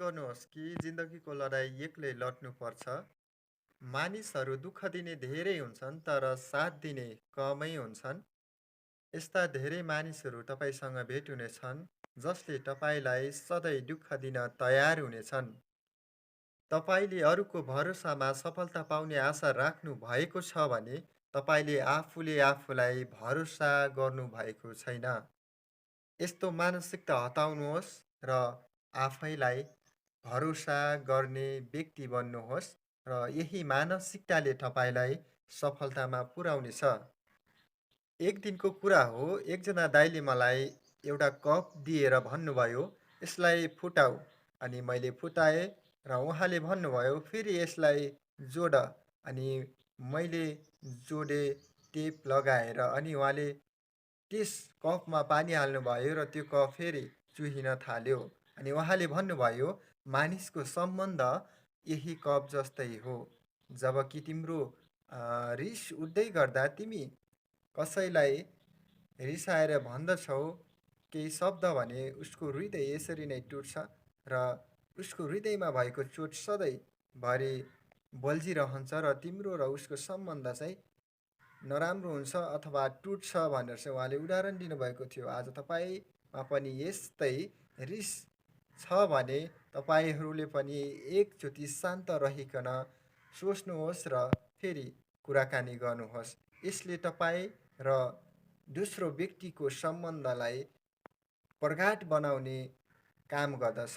गर्नुहोस् कि जिन्दगीको लडाईँ एक्लै लड्नुपर्छ। मानिसहरू दुःख दिने धेरै हुन्छन् तर साथ दिने कमै हुन्छन्। यस्ता धेरै मानिसहरू तपाईँसँग भेट हुनेछन् जसले तपाईँलाई सधैँ दुःख दिन तयार हुनेछन्। तपाईँले अरूको भरोसामा सफलता पाउने आशा राख्नु भएको छ भने तपाईँले आफूले आफूलाई भरोसा गर्नुभएको छैन। यस्तो मानसिकता हटाउनुहोस् र आफैलाई भरोसा गर्ने व्यक्ति बन्नुहोस् र यही मानसिकताले तपाईँलाई सफलतामा पुर्याउनेछ। एक दिनको कुरा हो, एकजना दाइले मलाई एउटा कप दिएर भन्नुभयो, "यसलाई फुटाऊ।" अनि मैले फुटाएँ र उहाँले भन्नुभयो, "फेरि यसलाई जोड।" अनि मैले जोडेँ टेप लगाएर। अनि उहाँले त्यस कपमा पानी हाल्नुभयो र त्यो कप फेरि चुहिन थाल्यो। अनि उहाँले भन्नुभयो, "मानिसको सम्बन्ध यही कप जस्तै हो। जबकि तिम्रो रिस उठ्दै गर्दा तिमी कसैलाई रिसाएर भन्दछौ केही शब्द भने उसको हृदय यसरी नै टुट्छ र उसको हृदयमा भएको चोट सधैँभरि बल्झिरहन्छ र तिम्रो र उसको सम्बन्ध चाहिँ नराम्रो हुन्छ अथवा टुट्छ" भनेर चाहिँ उहाँले उदाहरण दिनुभएको थियो। आज तपाईँमा पनि यस्तै रिस छ भने तपाईँहरूले पनि एकचोटि शान्त रहिकन सोच्नुहोस् र फेरि कुराकानी गर्नुहोस्। यसले तपाईँ र दोस्रो व्यक्तिको सम्बन्धलाई प्रगाढ बनाउने काम गर्दछ।